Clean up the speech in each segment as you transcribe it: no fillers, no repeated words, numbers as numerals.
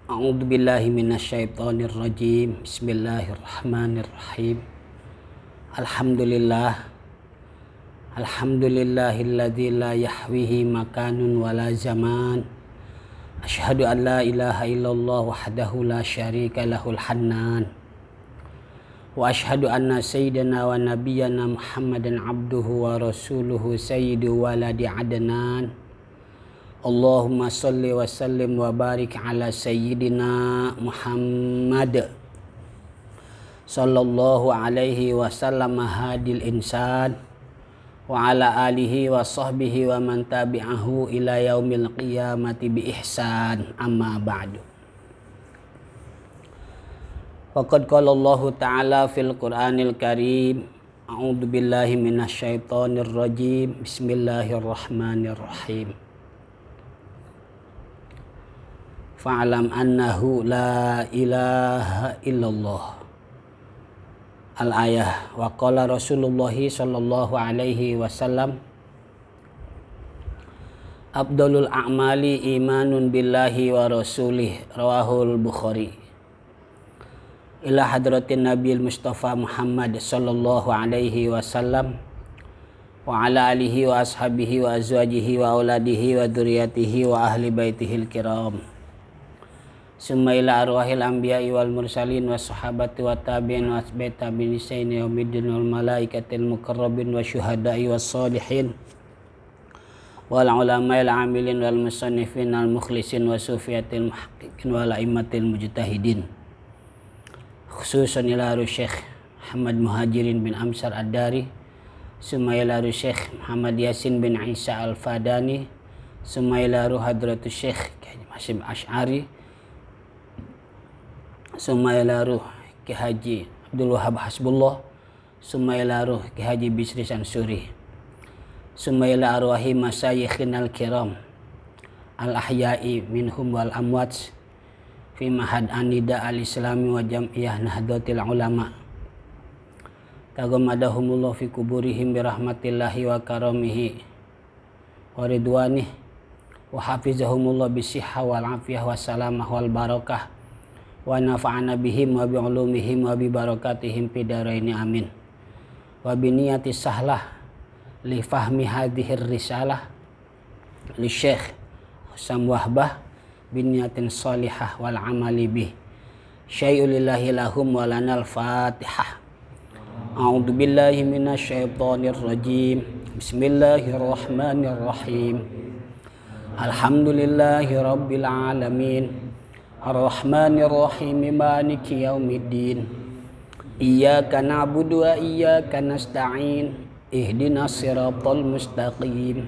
A'udzu billahi minasyaitonir rajim. Bismillahirrahmanirrahim. Alhamdulillahilladzi la yahwihi makanun wala zaman. Asyhadu an la ilaha illallah wahdahu la syarika lahul hannan. Wa asyhadu anna sayyidana wa nabiyyana Muhammadan abduhu wa rasuluhu sayyidu waladi adnan. Allahumma salli wa sallim wa barik ala sayyidina Muhammad sallallahu alaihi wasallam hadil insan wa ala alihi wa sahbihi wa man tabi'ahu ila yaumil qiyamati bi ihsan, amma ba'du. Faqad qala Allah ta'ala fil Qur'anil Karim, a'udzu billahi minasyaitonir rajim. Bismillahirrahmanirrahim. Fa'lam annahu la ilaha illallah. Al-ayah. Wa qala Rasulullah sallallahu alaihi wasallam, afdalul a'mali imanun billahi wa rasulih. Rawahul Bukhari. Ila hadratin Nabiul Mustafa Muhammad sallallahu alaihi wasallam wa ala alihi wa ashabihi wa azwajihi wa auladihi wa dzurriyyatihi wa ahli baitihil kiram. Summa ila arwahil anbiya'i wal mursalin wa sahabati wa tabi'in wa asbai tabi'in sayyidina yaumiddin wal malaikatil muqarrabin wa syuhada'i was salihin wal ulama'il amilin wal musannifin al mukhlisin wa sufiyatil muhaqqiqin wal a'immatil mujtahidin. Khususan ila Syekh Muhammad Muhajirin bin Amsar Ad-Dari, summa ila Syekh Muhammad Yasin bin Isa Al-Fadani, summa ila hadratus Syekh Hasyim Asy'ari, summa ila Ki Haji Abdul Wahab Hasbullah, summa ila Ki Haji Bisri Sansuri, summa ila arwahi masayikhinal kiram al-ahya'i minhum wal amwat fi mahad anida al-islami wa jam'iyah nahdlatul ulama. Tagamadahumullah fi kuburihim birahmatillahi wa karamihi wa ridwanih wa hafizahumullah bisihha wal afiyah wa salamah wal barakah wa nafa'ana bihim wa bi'ulumihim wa bi barakatihim fid dharain, amin. Wa bi niyati sahlah li fahmi hadhir risalah li Syekh Husam Wahbah bin niyatin salihah wal amali bih. Syai'ulillahi lahum wa lanal Fatihah. A'udzu billahi minasyaitonir rajim. Bismillahirrahmanirrahim. Alhamdulillahi rabbil alamin. Ar-Rahmanir-Rahim, Maliki Yaumiddin. Iyyaka na'budu wa iyyaka nasta'in. Ihdinas siratal mustaqim.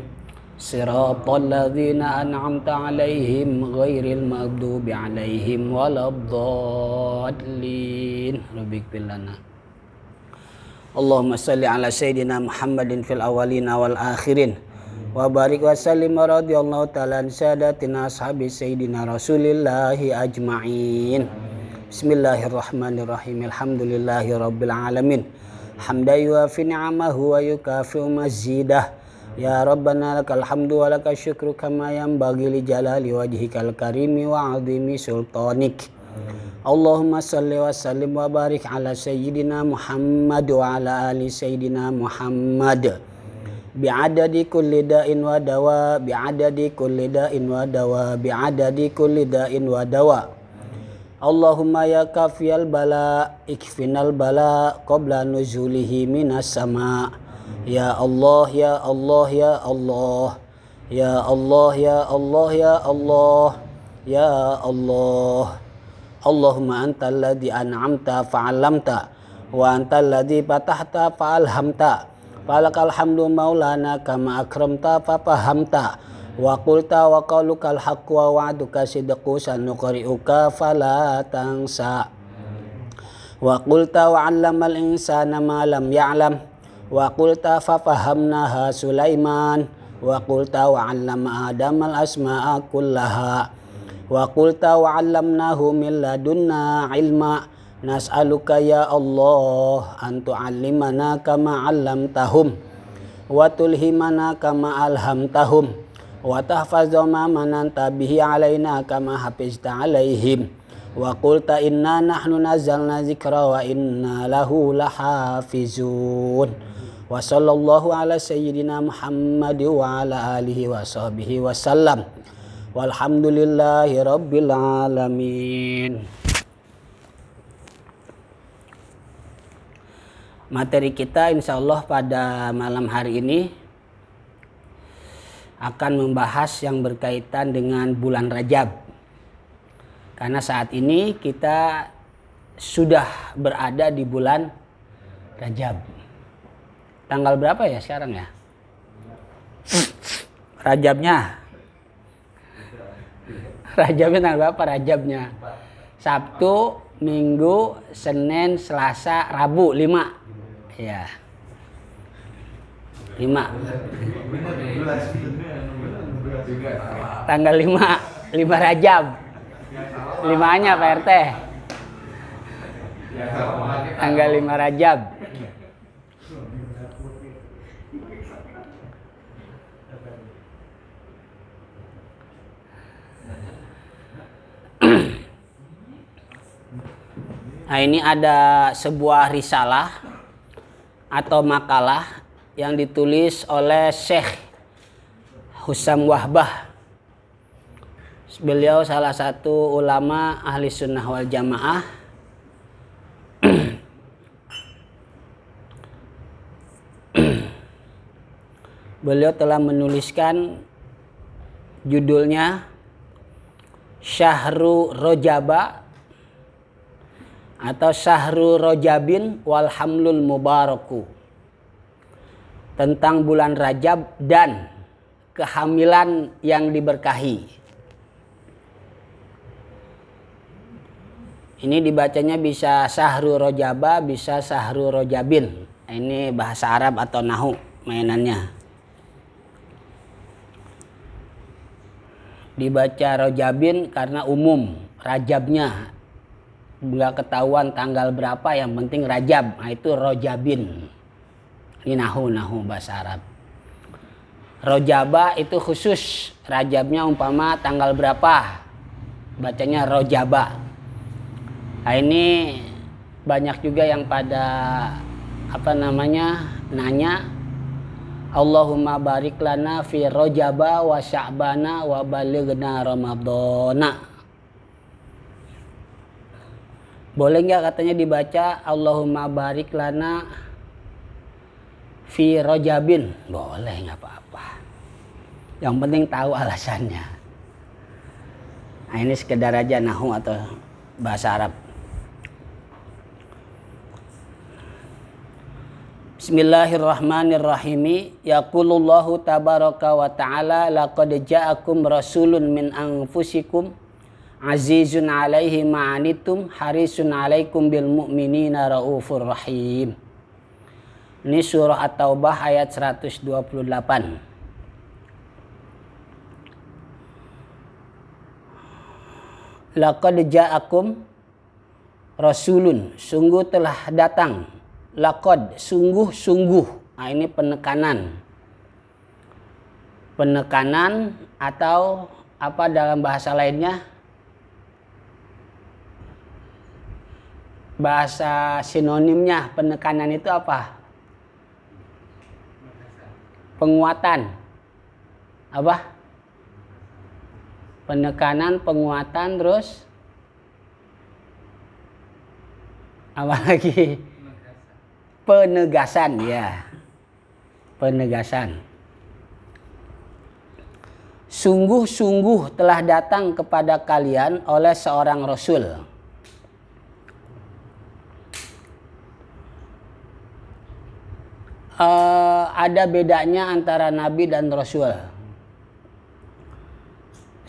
Siratal ladzina an'amta 'alaihim ghairil maghdubi 'alaihim waladdallin. Rabbikfir lana. Allahumma shalli ala sayyidina Muhammadin fil awwalina wal akhirin. Wa barik wa sallim wa radiyallahu ta'ala an sadatina ashabi sayyidina rasulillahi ajma'in. Bismillahirrahmanirrahim. Alhamdulillahi rabbil alamin. Hamdan yuafi ni'amahu wa yukafi'u mazidah. Ya Rabbana lakal hamdu wa lakal syukru kama yanbaghi li jalali wajhikal karimi wa 'azimi sultanik. Allahumma salli wa sallim wa barik ala sayyidina Muhammad wa ala ali sayyidina Muhammad. Bi'adadi kulli da'in wa dawa, bi'adadi kulli da'in wa dawa, bi'adadi kulli da'in wa dawa. Allahumma ya kafiyal bala, ikfinal bala qabla nuzulihi minas sama. Ya Allah, ya Allah, ya Allah. Ya Allah, ya Allah, ya Allah. Ya Allah. Allahumma antal ladzi an'amta fa'alamta wa antal ladzi fatahta fa'alhamta. Falakal hamdu maulana kama akramta fafahamta wa qulta wa qaulukal haqqu wa wa'duka sidqu sanuqri'uka fala tansa wa qulta wa 'allamal insana ma lam ya'lam wa qulta fafahamnaha Sulaiman wa qulta wa 'allama Adamal asma'a kullaha wa qulta wa 'allamnahu min ladunna 'ilma. Nas'aluka ya Allah an tu'allimana kama 'allamtahum wa tulhimana kama alhamtahum wa tahfazu ma mananta bihi alaina kama hafizta alaihim wa qulta inna nahnu nazzalna dzikra wa inna lahu lahafizun wa sallallahu ala sayyidina Muhammad wa ala alihi wa sahbihi wa sallam walhamdulillahi rabbil alamin. Materi kita insya Allah pada malam hari ini akan membahas yang berkaitan dengan bulan Rajab. Karena saat ini kita sudah berada di bulan Rajab. Tanggal berapa ya sekarang ya? Rajabnya tanggal berapa Rajabnya? Sabtu, Minggu, Senin, Selasa, Rabu, 5. Ya. 5. Tanggal 5 Rajab. 5-nya Pak RT. Tanggal 5 Rajab. Nah, ini ada sebuah risalah atau makalah yang ditulis oleh Syekh Husam Wahbah. Beliau salah satu ulama ahli sunnah wal jamaah. Beliau telah menuliskan judulnya Syahru Rojaba atau Syahru Rojabin walhamlul mubaraku, tentang bulan Rajab dan kehamilan yang diberkahi. Ini dibacanya bisa Syahru Rojaba, bisa Syahru Rojabin. Ini bahasa Arab atau nahu mainannya. Dibaca Rojabin karena umum, Rajabnya nggak ketahuan tanggal berapa, yang penting Rajab. Nah, itu Rojabin. Ini nahu bahasa Arab. Rojaba itu khusus, Rajabnya umpama tanggal berapa, bacanya Rojaba. Nah, ini banyak juga yang pada nanya, Allahumma barik lana fi Rojaba wa Sya'bana wa balighna Ramadhana. Boleh nggak katanya dibaca Allahumma barik lana fi Rojabin? Boleh, nggak apa-apa. Yang penting tahu alasannya. Nah, ini sekedar aja nahu atau bahasa Arab. Bismillahirrahmanirrahim. Yaqulullahu tabaraka wa ta'ala laqad ja'akum rasulun min anfusikum azizun alaihi ma'anitum harisun alaikum bil mu'minina raufur rahim. Ini surah At-Taubah ayat 128. Laqad ja'akum rasulun, sungguh telah datang. Laqad, sungguh-sungguh. Nah, ini penekanan. Penekanan atau apa dalam bahasa lainnya? Bahasa sinonimnya penekanan itu apa? Penguatan. Apa? Penekanan, penguatan, terus apa lagi? Penegasan, ya. Penegasan. Sungguh-sungguh telah datang kepada kalian oleh seorang rasul. Ada bedanya antara nabi dan rasul.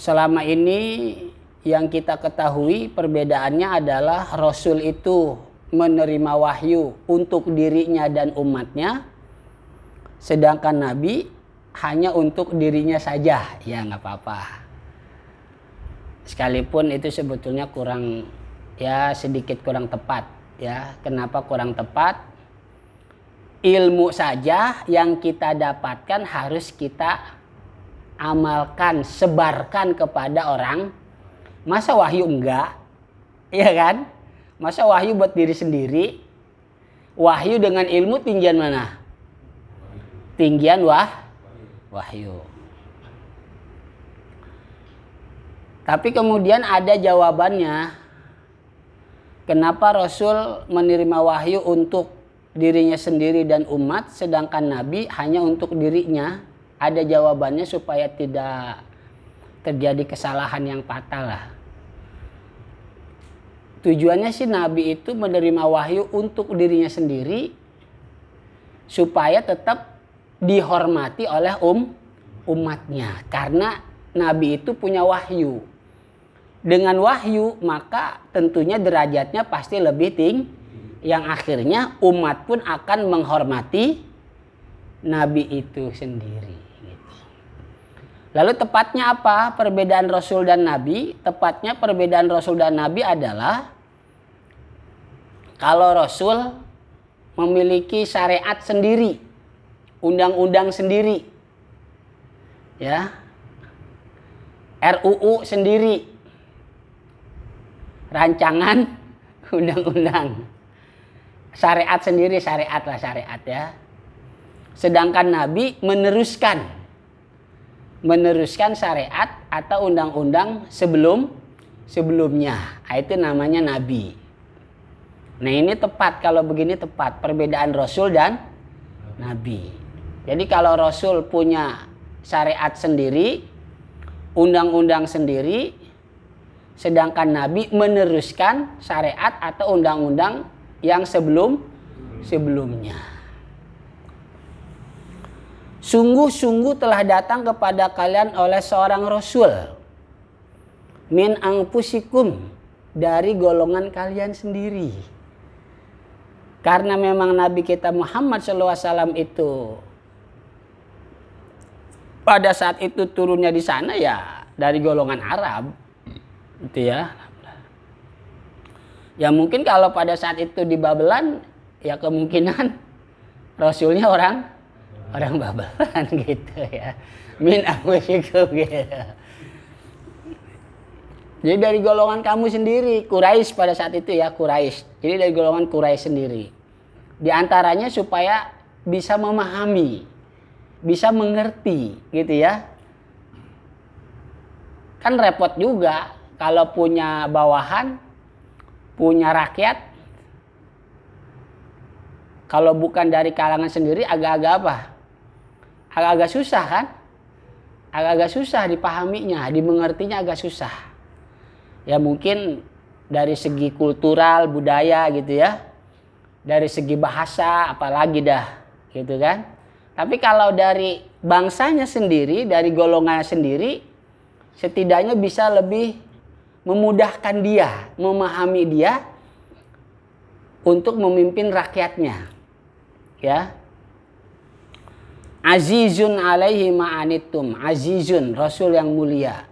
Selama ini yang kita ketahui perbedaannya adalah rasul itu menerima wahyu untuk dirinya dan umatnya, sedangkan nabi hanya untuk dirinya saja. Ya, nggak apa-apa. Sekalipun itu sebetulnya kurang, ya sedikit kurang tepat. Ya, kenapa kurang tepat? Ilmu saja yang kita dapatkan harus kita amalkan, sebarkan kepada orang. Masa wahyu enggak? Iya kan? Masa wahyu buat diri sendiri? Wahyu dengan ilmu tinggian mana? Tinggian wahyu. Tapi kemudian ada jawabannya. Kenapa Rasul menerima wahyu untuk dirinya sendiri dan umat, sedangkan Nabi hanya untuk dirinya? Ada jawabannya supaya tidak terjadi kesalahan yang fatal lah. Tujuannya sih Nabi itu menerima wahyu untuk dirinya sendiri supaya tetap dihormati oleh umatnya. Karena Nabi itu punya wahyu. Dengan wahyu maka tentunya derajatnya pasti lebih tinggi. Yang akhirnya umat pun akan menghormati Nabi itu sendiri. Lalu tepatnya apa perbedaan Rasul dan Nabi? Tepatnya perbedaan Rasul dan Nabi adalah kalau Rasul memiliki syariat sendiri, undang-undang sendiri, ya, RUU sendiri, rancangan undang-undang, syariat sendiri, syariat ya. Sedangkan Nabi meneruskan syariat atau undang-undang sebelumnya. Itu namanya Nabi. Nah ini tepat, kalau begini tepat perbedaan Rasul dan Nabi. Jadi kalau Rasul punya syariat sendiri, undang-undang sendiri, sedangkan Nabi meneruskan syariat atau undang-undang yang sebelumnya. Sungguh-sungguh telah datang kepada kalian oleh seorang Rasul min anfusikum, dari golongan kalian sendiri. Karena memang Nabi kita Muhammad SAW itu pada saat itu turunnya di sana ya dari golongan Arab, gitu ya. Ya mungkin kalau pada saat itu di Babelan ya kemungkinan Rasulnya orang Babelan gitu ya. Min anfusikum gitu. Jadi dari golongan kamu sendiri, Quraisy pada saat itu ya, Quraisy. Jadi dari golongan Quraisy sendiri. Di antaranya supaya bisa memahami, bisa mengerti gitu ya. Kan repot juga kalau punya bawahan, punya rakyat, kalau bukan dari kalangan sendiri agak-agak apa? Agak-agak susah kan? Agak-agak susah dipahaminya, dimengertinya agak susah. Ya mungkin dari segi kultural, budaya gitu ya. Dari segi bahasa apalagi dah gitu kan. Tapi kalau dari bangsanya sendiri, dari golongannya sendiri, setidaknya bisa lebih memudahkan dia, memahami dia untuk memimpin rakyatnya. Ya. Azizun alaihi ma'anittum. Azizun, Rasul yang mulia,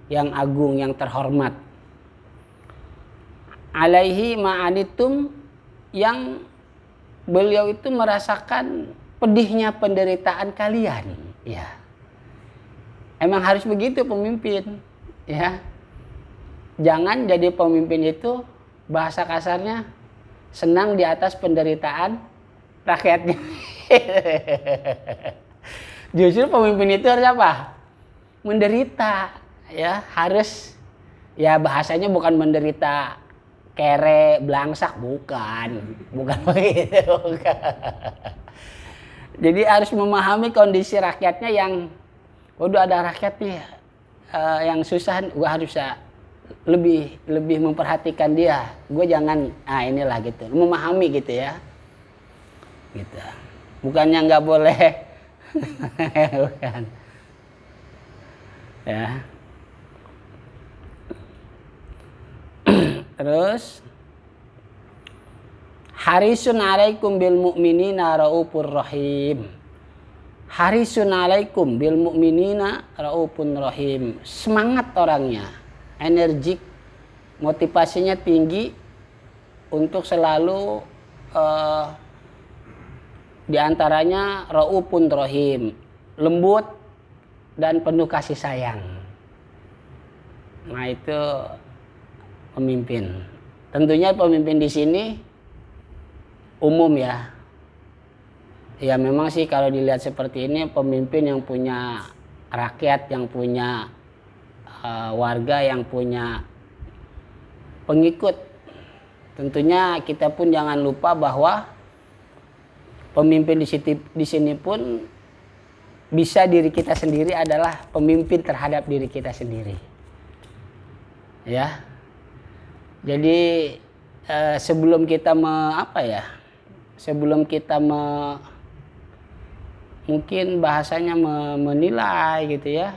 yang agung, yang terhormat. Alaihi ma'anittum, yang beliau itu merasakan pedihnya penderitaan kalian. Ya. Emang harus begitu pemimpin. Ya. Jangan jadi pemimpin itu bahasa kasarnya senang di atas penderitaan rakyatnya. Justru pemimpin itu harus apa? Menderita, ya, harus ya bahasanya bukan menderita kere, belangsak, bukan begitu. Bukan. Jadi harus memahami kondisi rakyatnya yang udah ada rakyatnya yang susah, gua harus lebih memperhatikan dia. Gue jangan inilah gitu, memahami gitu ya. Gitu. Bukannya nggak boleh. Bukan. Ya. Terus harisun alaikum bil mu'minina raufur rahim. Harisun alaikum bil mu'minina raufur rahim. Semangat orangnya, energik, motivasinya tinggi untuk selalu di antaranya raufun rahim, lembut, dan penuh kasih sayang. Nah, itu pemimpin. Tentunya pemimpin di sini umum ya. Ya memang sih kalau dilihat seperti ini, pemimpin yang punya rakyat, yang punya warga, yang punya pengikut. Tentunya kita pun jangan lupa bahwa pemimpin di sini pun bisa diri kita sendiri adalah pemimpin terhadap diri kita sendiri. Ya. Jadi sebelum kita mungkin bahasanya menilai gitu ya,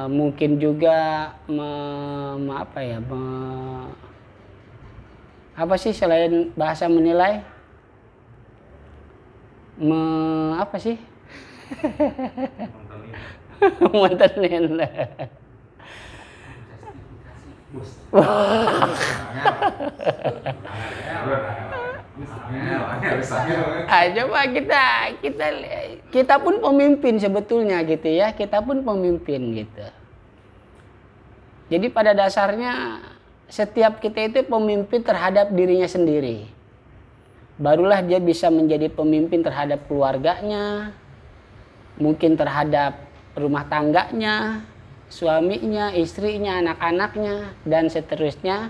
mungkin juga apa sih selain bahasa menilai, apa sih? Mentenin. Coba kita pun pemimpin sebetulnya gitu ya, kita pun pemimpin gitu. Jadi pada dasarnya setiap kita itu pemimpin terhadap dirinya sendiri. Barulah dia bisa menjadi pemimpin terhadap keluarganya, mungkin terhadap rumah tangganya, suaminya, istrinya, anak-anaknya, dan seterusnya,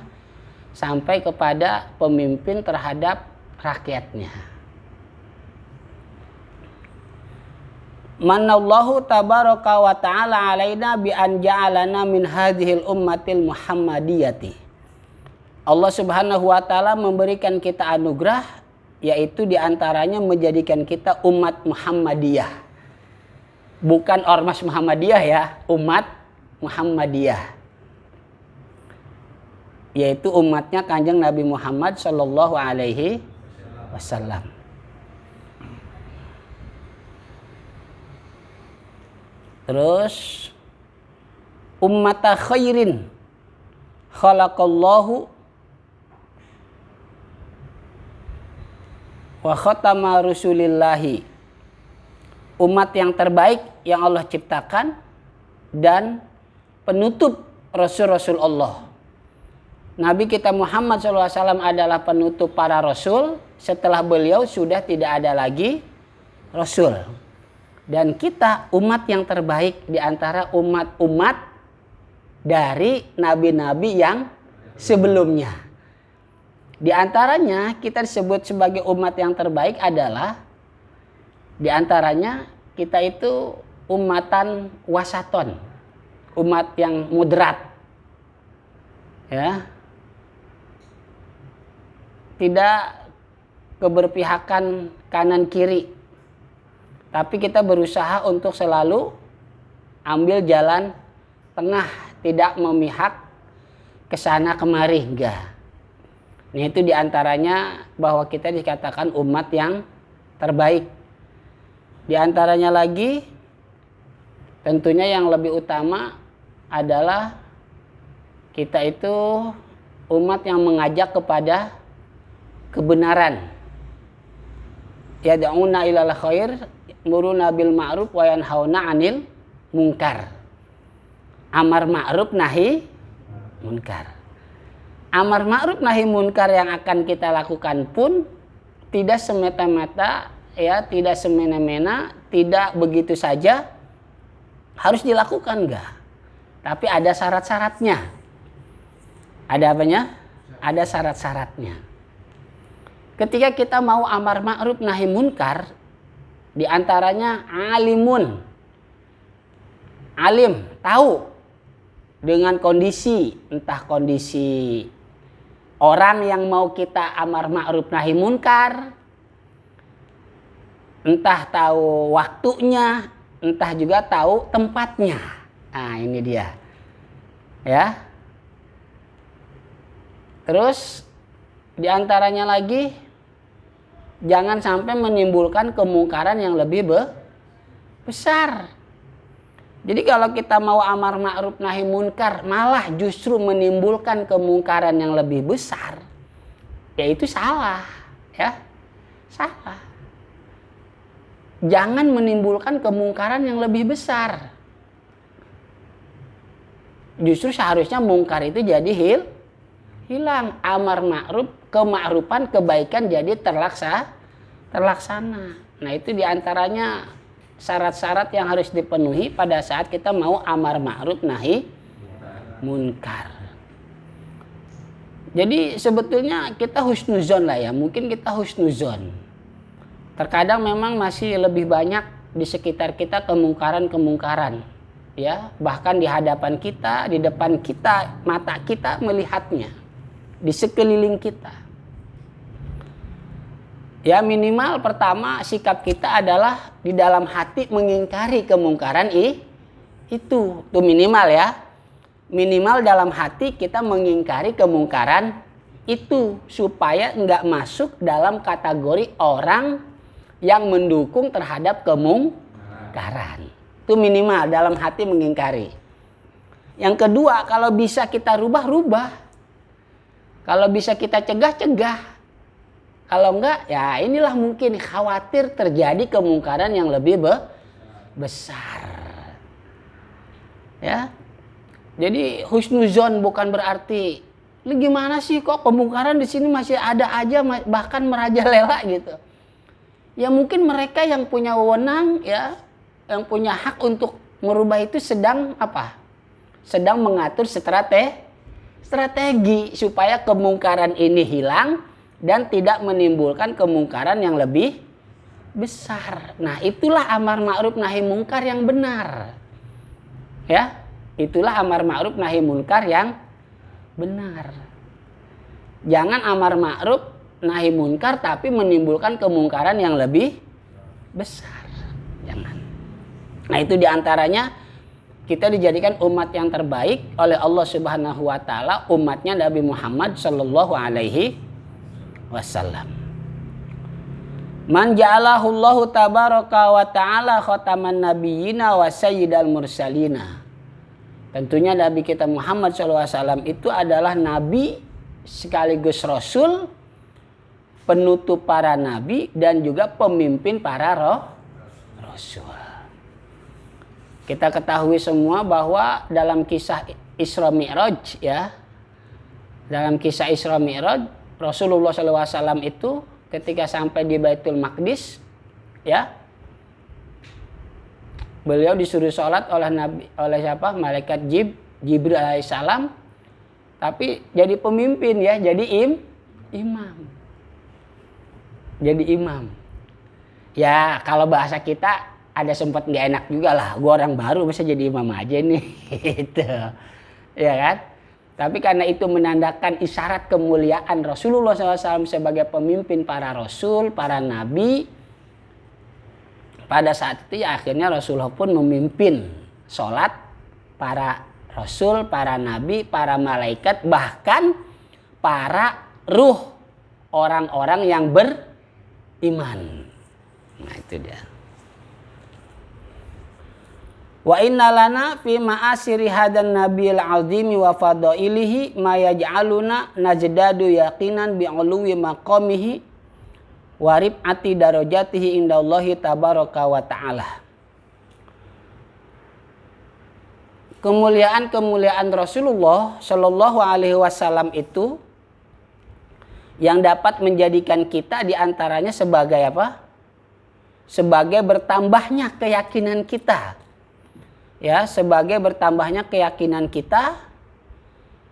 sampai kepada pemimpin terhadap rakyatnya. Manallahu tabaraka wa ta'ala alaina bi an ja'alana min hadhil ummatil muhammadiyati. Allah Subhanahu wa ta'ala memberikan kita anugerah, yaitu diantaranya menjadikan kita umat Muhammadiyah. Bukan ormas Muhammadiyah ya, umat Muhammadiyah, yaitu umatnya Kanjeng Nabi Muhammad Shallallahu Alaihi Wasallam. Terus ummata khairin khalaqallahu wa khatama rusulillahi, umat yang terbaik yang Allah ciptakan dan penutup Rasul-Rasul Allah. Nabi kita Muhammad SAW adalah penutup para Rasul. Setelah beliau sudah tidak ada lagi Rasul. Dan kita umat yang terbaik di antara umat-umat dari nabi-nabi yang sebelumnya. Di antaranya kita disebut sebagai umat yang terbaik adalah, di antaranya kita itu umatan wasaton, umat yang moderat, ya, tidak keberpihakan kanan kiri, tapi kita berusaha untuk selalu ambil jalan tengah, tidak memihak ke sana kemari, enggak. Nah, itu diantaranya bahwa kita dikatakan umat yang terbaik. Di antaranya lagi, tentunya yang lebih utama adalah kita itu umat yang mengajak kepada kebenaran. Yad'una ilal khair, muruna bil ma'ruf wa yanhauna 'anil munkar. Amar ma'ruf nahi munkar. Amar ma'ruf nahi munkar yang akan kita lakukan pun tidak semata-mata, ya, tidak semena-mena, tidak begitu saja harus dilakukan, enggak. Tapi ada syarat-syaratnya. Ada apanya? Ada syarat-syaratnya. Ketika kita mau amar ma'ruf nahi munkar, di antaranya alimun. Alim, tahu dengan kondisi, entah kondisi orang yang mau kita amar ma'ruf nahi munkar, entah tahu waktunya, entah juga tahu tempatnya. Nah, ini dia. Ya. Terus di antaranya lagi, jangan sampai menimbulkan kemungkaran yang lebih besar. Jadi kalau kita mau amar ma'ruf nahi munkar malah justru menimbulkan kemungkaran yang lebih besar, ya itu salah, ya. Salah. jangan menimbulkan kemungkaran yang lebih besar. Justru seharusnya mungkar itu jadi hilang. Amar ma'ruf, kema'rufan, kebaikan jadi terlaksana. Nah itu diantaranya syarat-syarat yang harus dipenuhi pada saat kita mau amar ma'ruf nahi munkar. Jadi sebetulnya kita husnuzon lah ya. Mungkin kita husnuzon. Terkadang memang masih lebih banyak di sekitar kita kemungkaran. Ya, bahkan di hadapan kita, di depan kita, mata kita melihatnya. Di sekeliling kita. Ya minimal pertama sikap kita adalah di dalam hati mengingkari kemungkaran itu. Itu minimal ya. Minimal dalam hati kita mengingkari kemungkaran itu. Supaya enggak masuk dalam kategori orang yang mendukung terhadap kemungkaran. Itu minimal dalam hati mengingkari. Yang kedua, kalau bisa kita rubah. Kalau bisa kita cegah. Kalau enggak, ya inilah mungkin khawatir terjadi kemungkaran yang lebih besar. Ya. Jadi husnuzon bukan berarti, lu gimana sih kok kemungkaran di sini masih ada aja, bahkan merajalela gitu. Ya mungkin mereka yang punya wewenang ya, yang punya hak untuk merubah itu sedang apa? Sedang mengatur strategi supaya kemungkaran ini hilang dan tidak menimbulkan kemungkaran yang lebih besar. Nah, itulah amar ma'ruf nahi munkar yang benar. Ya, itulah amar ma'ruf nahi munkar yang benar. Jangan amar ma'ruf nahi munkar tapi menimbulkan kemungkaran yang lebih besar. Jangan. Nah itu diantaranya kita dijadikan umat yang terbaik oleh Allah Subhanahu Wa Taala, umatnya Nabi Muhammad Sallallahu Alaihi Wasallam. Man ja'alahu Allahu tabaraka wa ta'ala khataman nabiyyina wa sayyidal mursalina. Tentunya Nabi kita Muhammad SAW itu adalah Nabi sekaligus Rasul, penutup para Nabi dan juga pemimpin para Rasul. Kita ketahui semua bahwa dalam kisah Isra Mi'raj ya, dalam kisah Isra Mi'raj Rasulullah SAW itu ketika sampai di Baitul Maqdis ya, beliau disuruh sholat oleh siapa? Malaikat Jibril alaihissalam, tapi jadi pemimpin ya, jadi imam. Jadi imam. Ya kalau bahasa kita ada sempat nggak enak juga lah, gue orang baru bisa jadi imam aja nih, gitu, ya kan? Tapi karena itu menandakan isyarat kemuliaan Rasulullah SAW sebagai pemimpin para Rasul, para Nabi, pada saat itu ya akhirnya Rasulullah pun memimpin sholat para Rasul, para Nabi, para malaikat, bahkan para ruh orang-orang yang beriman. Nah itu dia. Wa inna lana fi ma'asiri hadan nabiyil azimi wa fadailihi ma yaj'aluna najdadu yaqinan bi'uluwi maqamihi wa rib'ati darajatihi indallahi tabaraka wa ta'ala. Kemuliaan Rasulullah Shallallahu Alaihi Wasallam itu yang dapat menjadikan kita diantaranya sebagai apa? Sebagai bertambahnya keyakinan kita. Ya, sebagai bertambahnya keyakinan kita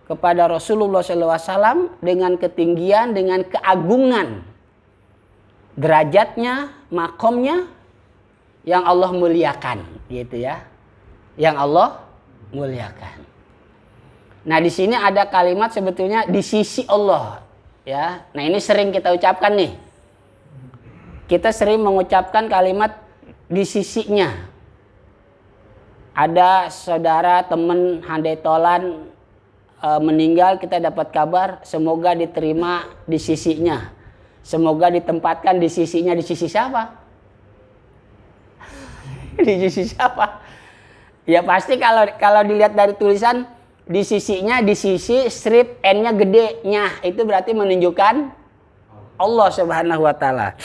kepada Rasulullah SAW dengan ketinggian, dengan keagungan derajatnya, makomnya yang Allah muliakan, gitu ya, yang Allah muliakan. Nah di sini ada kalimat sebetulnya di sisi Allah, ya. Nah ini sering kita ucapkan nih. Kita sering mengucapkan kalimat di sisinya. Ada saudara, teman, handai tolan meninggal, kita dapat kabar semoga diterima di sisinya. Semoga ditempatkan di sisinya. Di sisi siapa? Di sisi siapa? Ya pasti kalau dilihat dari tulisan di sisinya, di sisi strip N-nya gedenya, itu berarti menunjukkan Allah Subhanahu wa taala.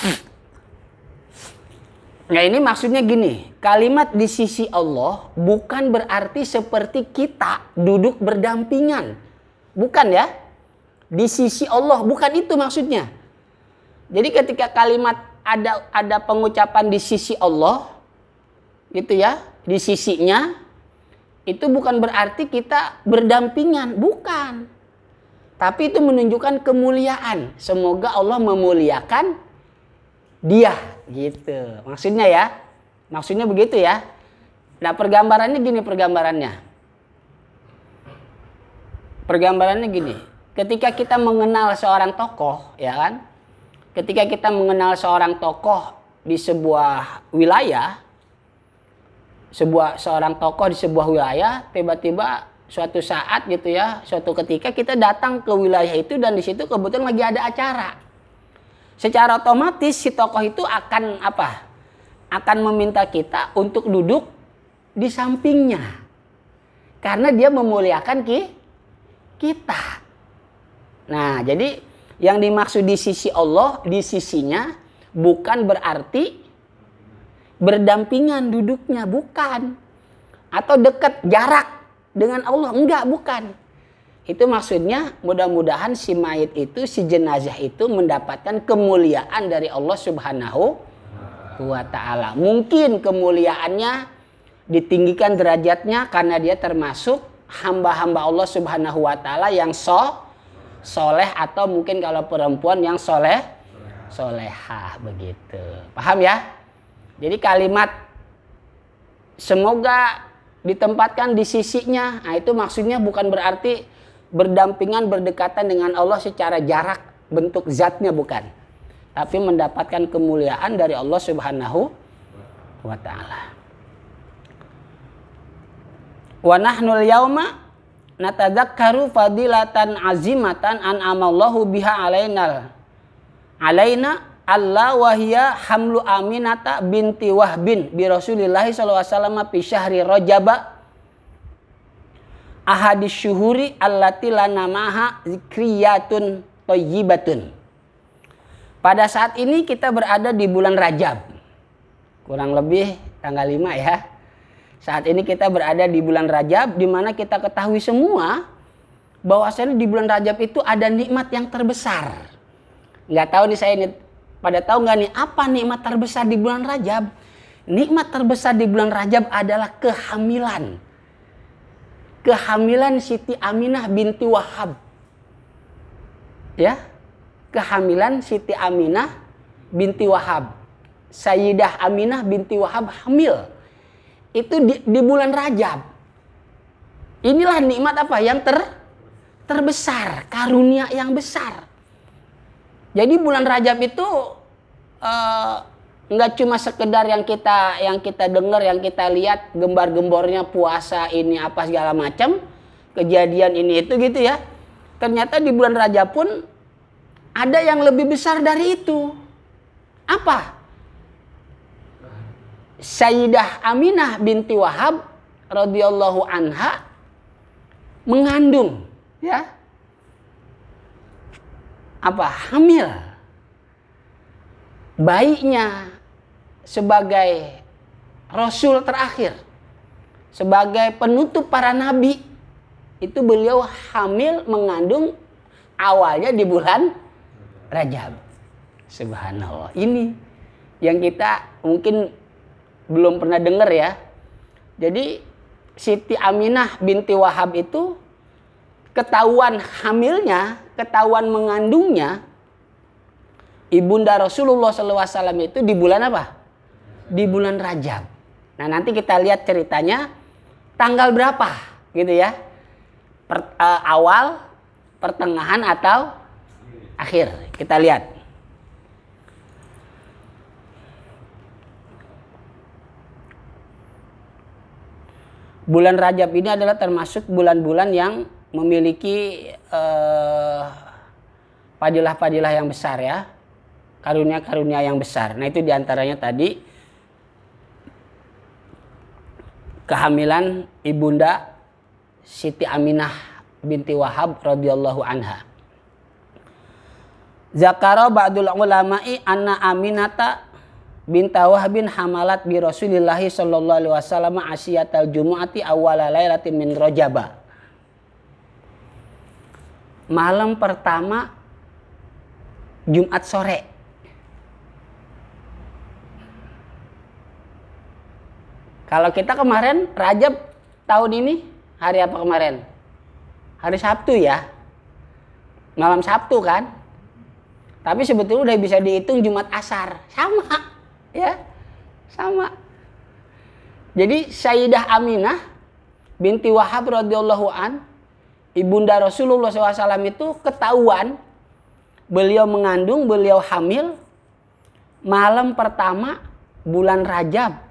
Nah ini maksudnya gini, kalimat di sisi Allah bukan berarti seperti kita duduk berdampingan. Bukan ya. Di sisi Allah, bukan itu maksudnya. Jadi ketika kalimat ada pengucapan di sisi Allah, gitu ya, di sisinya, itu bukan berarti kita berdampingan, bukan. Tapi itu menunjukkan kemuliaan. Semoga Allah memuliakan dia, gitu. Maksudnya ya, maksudnya begitu ya. Nah pergambarannya gini, pergambarannya gini. Ketika kita mengenal seorang tokoh, ya kan? Ketika kita mengenal seorang tokoh di sebuah wilayah, seorang tokoh di sebuah wilayah, tiba-tiba suatu saat gitu ya, suatu ketika kita datang ke wilayah itu dan di situ kebetulan lagi ada acara. Secara otomatis si tokoh itu akan apa? Akan meminta kita untuk duduk di sampingnya. Karena dia memuliakan kita. Nah, jadi yang dimaksud di sisi Allah, di sisinya bukan berarti berdampingan duduknya, bukan. Atau dekat jarak dengan Allah, enggak, bukan. Itu maksudnya mudah-mudahan si mayit itu, si jenazah itu mendapatkan kemuliaan dari Allah Subhanahu wa ta'ala. Mungkin kemuliaannya ditinggikan derajatnya karena dia termasuk hamba-hamba Allah Subhanahu wa ta'ala yang soleh, atau mungkin kalau perempuan yang solehah begitu. Paham ya? Jadi kalimat semoga ditempatkan di sisinya, nah itu maksudnya bukan berarti berdampingan, berdekatan dengan Allah secara jarak, bentuk zatnya bukan. Tapi mendapatkan kemuliaan dari Allah Subhanahu wa ta'ala. Wa nahnul yauma natadzakkaru fadilatan azimatan an'amallahu biha alaina Allah wahya hamlu Aminata binti Wahbin bi Rasulillahi sallallahu alaihi wasallam fi syahri Rajab ahadis syuhuri allati lanamaha zikriyatun thayyibatun. Pada saat ini kita berada di bulan Rajab. Kurang lebih tanggal 5 ya. Saat ini kita berada di bulan Rajab, di mana kita ketahui semua bahwasanya di bulan Rajab itu ada nikmat yang terbesar. Nggak tahu nih saya ini, pada tahu nggak nih apa nikmat terbesar di bulan Rajab? Nikmat terbesar di bulan Rajab adalah kehamilan. Kehamilan Siti Aminah binti Wahab. Ya, kehamilan Siti Aminah binti Wahab. Sayyidah Aminah binti Wahab hamil. Itu di bulan Rajab. Inilah nikmat apa yang terbesar, karunia yang besar. Jadi bulan Rajab itu nggak cuma sekedar yang kita dengar, yang kita lihat gembar-gembornya puasa ini apa segala macam, kejadian ini itu gitu ya. Ternyata di bulan Rajab pun ada yang lebih besar dari itu. Apa? Sayyidah Aminah binti Wahab radhiyallahu anha mengandung, ya. Apa? Hamil. Bayinya sebagai rasul terakhir, sebagai penutup para nabi, itu beliau hamil mengandung awalnya di bulan Rajab. Subhanallah. Ini yang kita mungkin belum pernah dengar ya. Jadi Siti Aminah binti Wahab itu ketahuan hamilnya, ketahuan mengandungnya ibunda Rasulullah SAW itu di bulan apa? Di bulan Rajab. Nah nanti kita lihat ceritanya tanggal berapa gitu ya. Awal, pertengahan atau akhir. Kita lihat. Bulan Rajab ini adalah termasuk bulan-bulan yang memiliki fadilah-fadilah yang besar ya. Karunia-karunia yang besar. Nah itu diantaranya tadi kehamilan ibunda Siti Aminah binti Wahab radhiyallahu anha. Zakara ba'dul ulama'i anna Aminata binta Wahbin hamalat bi Rasulillahi sallallahu alaihi wasallam asyiyatal jumu'ati awwala lailatin min Rajaba. Malam pertama Jumat sore. Kalau kita kemarin Rajab tahun ini hari apa kemarin? Hari Sabtu ya. Malam Sabtu kan? Tapi sebetulnya udah bisa dihitung Jumat Asar. Sama. Ya. Sama. Jadi Sayyidah Aminah binti Wahab radhiyallahu an, ibunda Rasulullah SAW itu ketahuan beliau mengandung, beliau hamil malam pertama bulan Rajab.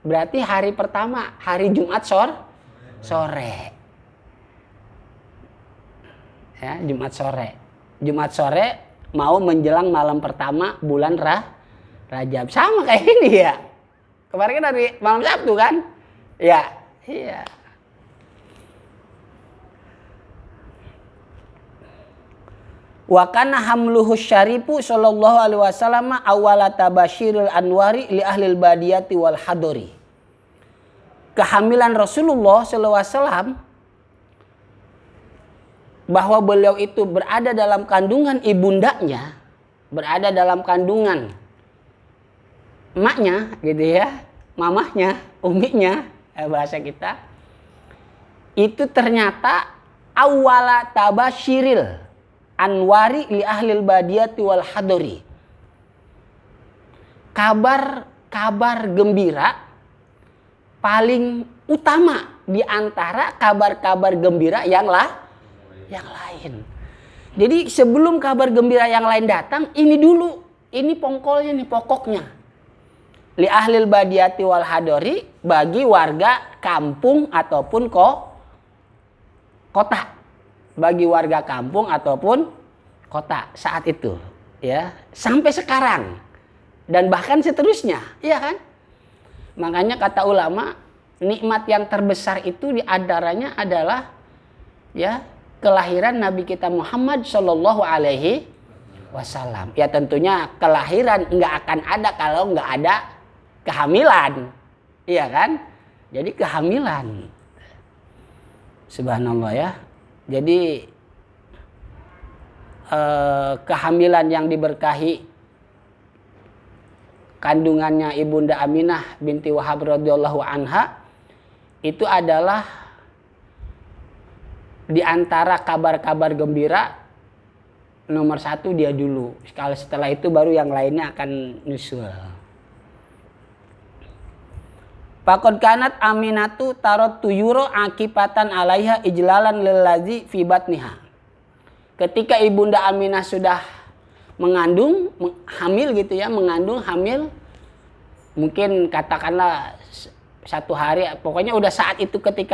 Berarti hari pertama, hari Jumat sore. Ya, Jumat sore. Jumat sore mau menjelang malam pertama bulan Rajab. Sama kayak ini ya. Kemarin kan hari malam Sabtu kan? Ya, iya. Wa kana hamluhu syarifu sallallahu alaihi wasallam awwala tabashiril anwari li ahlil badiyati wal hadori. Kehamilan Rasulullah sallallahu alaihi wasallam bahwa beliau itu berada dalam kandungan ibundanya, berada dalam kandungan emaknya gitu ya, mamahnya, uminya, bahasa kita. Itu ternyata awwala tabashiril anwari li ahlil badiyati wal hadori. Kabar gembira paling utama di antara kabar-kabar gembira yang lain. Jadi sebelum kabar gembira yang lain datang, ini dulu, ini pongkolnya nih, pokoknya. Li ahlil badiyati wal hadori, bagi warga kampung ataupun kota. Bagi warga kampung ataupun kota saat itu, ya, sampai sekarang dan bahkan seterusnya, iya kan? Makanya kata ulama, nikmat yang terbesar itu diantaranya adalah ya kelahiran Nabi kita Muhammad Shallallahu Alaihi Wasallam. Ya tentunya kelahiran nggak akan ada kalau nggak ada kehamilan, iya kan? Jadi kehamilan, subhanallah ya. Jadi kehamilan yang diberkahi kandungannya ibunda Aminah binti Wahab radhiyallahu anha itu adalah di antara kabar-kabar gembira nomor satu dia dulu. Kalau setelah itu baru yang lainnya akan nyusul. Faqad kanat Aminatu tarot tuyuro akipatan alaiha ijlalan lillazi fi batniha. Ketika ibunda Aminah sudah mengandung, hamil gitu ya, mengandung, hamil, mungkin katakanlah 1 hari, pokoknya udah saat itu ketika